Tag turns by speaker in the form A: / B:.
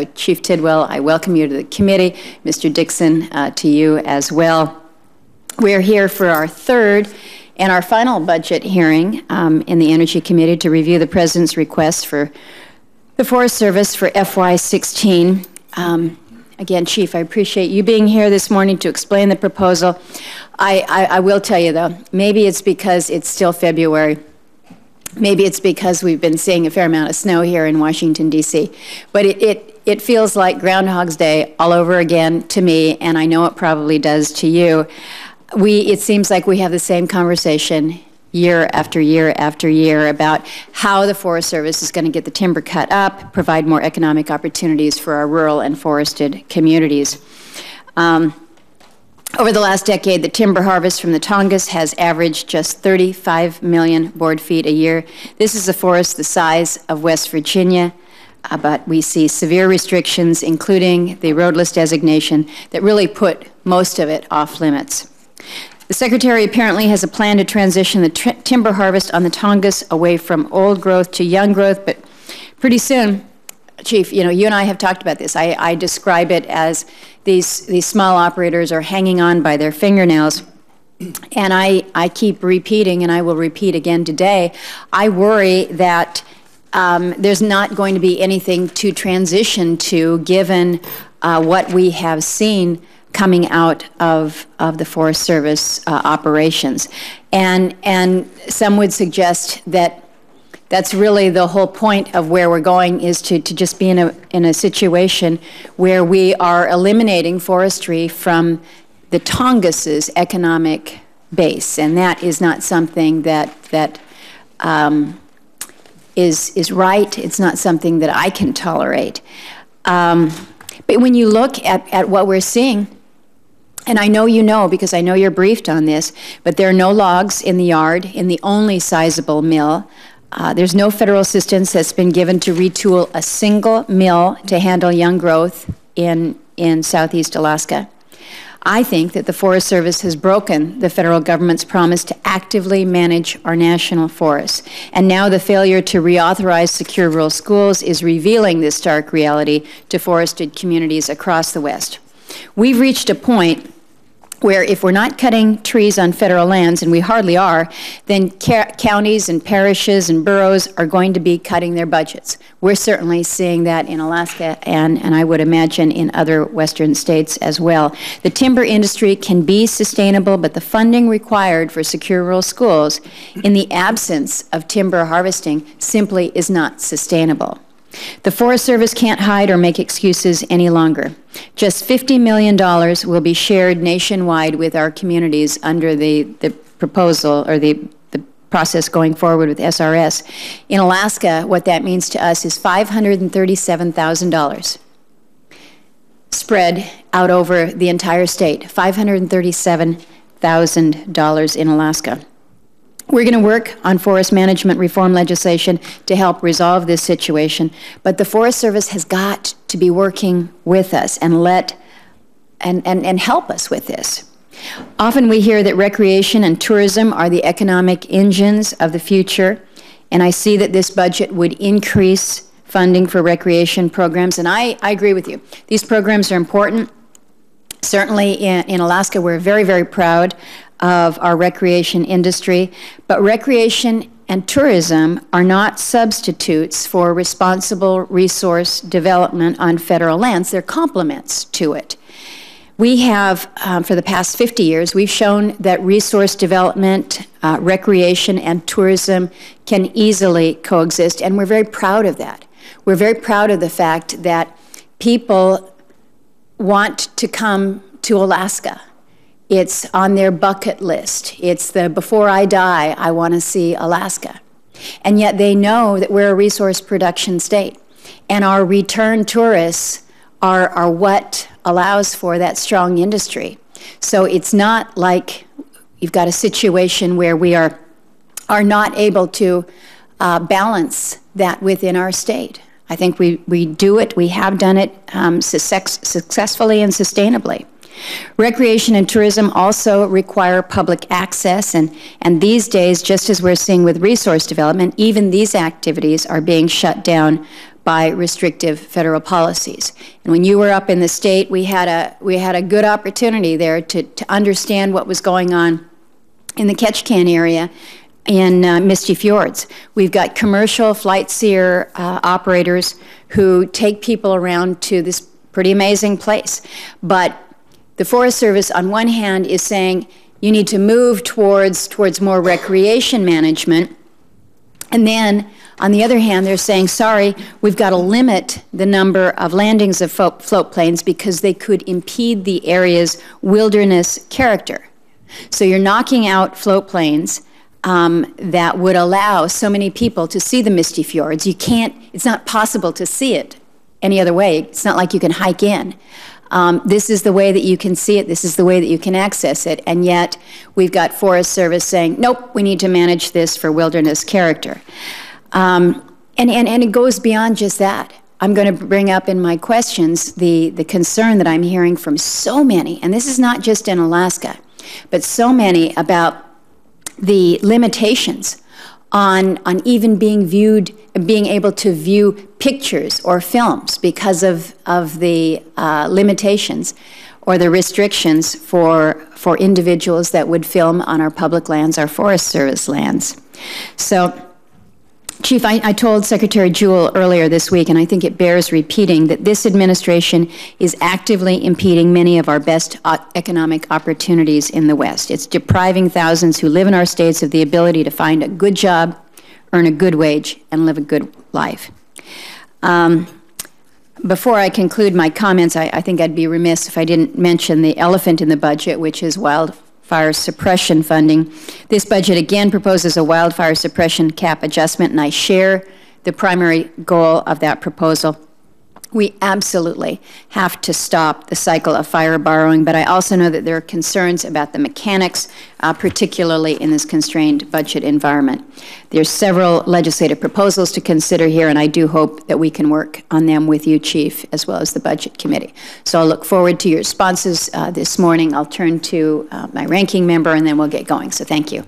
A: So Chief Tidwell, I welcome you to the committee. Mr. Dixon, to you as well. We're here for our third and our final budget hearing in the Energy Committee to review the President's request for the Forest Service for FY16. Again, Chief, I appreciate you being here this morning to explain the proposal. I will tell you, though, maybe it's because it's still February. Maybe it's because we've been seeing a fair amount of snow here in Washington, D.C. But it feels like Groundhog's Day all over again to me, and I know it probably does to you. It seems like we have the same conversation year after year after year about how the Forest Service is going to get the timber cut up, provide more economic opportunities for our rural and forested communities. Over the last decade, the timber harvest from the Tongass has averaged just 35 million board feet a year. This is a forest the size of West Virginia, but we see severe restrictions, including the roadless designation, that really put most of it off limits. The Secretary apparently has a plan to transition the timber harvest on the Tongass away from old growth to young growth, but pretty soon, Chief, you and I have talked about this. I describe it as these small operators are hanging on by their fingernails. And I keep repeating, and I will repeat again today, I worry that there's not going to be anything to transition to given what we have seen coming out of the Forest Service operations. And some would suggest that that's really the whole point of where we're going, is to just be in a situation where we are eliminating forestry from the Tongass's economic base, and that is not something that is right. It's not something that I can tolerate. But when you look at what we're seeing, and I know you know because I know you're briefed on this, but there are no logs in the yard in the only sizable mill. There's no federal assistance that's been given to retool a single mill to handle young growth in Southeast Alaska. I think that the Forest Service has broken the federal government's promise to actively manage our national forests. And now the failure to reauthorize secure rural schools is revealing this stark reality to forested communities across the West. We've reached a point where if we're not cutting trees on federal lands, and we hardly are, then counties and parishes and boroughs are going to be cutting their budgets. We're certainly seeing that in Alaska and I would imagine in other western states as well. The timber industry can be sustainable, but the funding required for secure rural schools in the absence of timber harvesting simply is not sustainable. The Forest Service can't hide or make excuses any longer. Just $50 million will be shared nationwide with our communities under the proposal or the process going forward with SRS. In Alaska, what that means to us is $537,000 spread out over the entire state, $537,000 in Alaska. We're going to work on forest management reform legislation to help resolve this situation, but the Forest Service has got to be working with us and help us with this. Often we hear that recreation and tourism are the economic engines of the future, and I see that this budget would increase funding for recreation programs, and I agree with you. These programs are important. Certainly in Alaska, we're very, very proud of our recreation industry, but recreation and tourism are not substitutes for responsible resource development on federal lands. They're complements to it. We have, for the past 50 years, we've shown that resource development, recreation, and tourism can easily coexist, and we're very proud of that. We're very proud of the fact that people want to come to Alaska. It's on their bucket list. It's the before I die, I want to see Alaska. And yet they know that we're a resource production state. And our return tourists are what allows for that strong industry. So it's not like you've got a situation where we are not able to balance that within our state. I think we do it, we have done it successfully and sustainably. Recreation and tourism also require public access, and these days, just as we're seeing with resource development, even these activities are being shut down by restrictive federal policies. And when you were up in the state, we had a good opportunity there to understand what was going on in the Ketchikan area in Misty Fjords. We've got commercial flight seer operators who take people around to this pretty amazing place. But the Forest Service, on one hand, is saying you need to move towards more recreation management. And then, on the other hand, they're saying, sorry, we've got to limit the number of landings of float planes because they could impede the area's wilderness character. So you're knocking out float planes that would allow so many people to see the Misty Fjords. You can't, it's not possible to see it any other way. It's not like you can hike in. This is the way that you can see it. This is the way that you can access it. And yet we've got Forest Service saying, nope, we need to manage this for wilderness character. And it goes beyond just that. I'm going to bring up in my questions the concern that I'm hearing from so many, and this is not just in Alaska, but so many about the limitations on even being able to view pictures or films because of the limitations or the restrictions for individuals that would film on our public lands, our Forest Service lands. So, Chief, I told Secretary Jewell earlier this week, and I think it bears repeating, that this administration is actively impeding many of our best economic opportunities in the West. It's depriving thousands who live in our states of the ability to find a good job, earn a good wage, and live a good life. Before I conclude my comments, I think I'd be remiss if I didn't mention the elephant in the budget, which is wildfire suppression funding. This budget again proposes a wildfire suppression cap adjustment, and I share the primary goal of that proposal. We absolutely have to stop the cycle of fire borrowing, but I also know that there are concerns about the mechanics, particularly in this constrained budget environment. There's several legislative proposals to consider here, and I do hope that we can work on them with you, Chief, as well as the Budget Committee. So I'll look forward to your responses this morning. I'll turn to my ranking member, and then we'll get going. So thank you.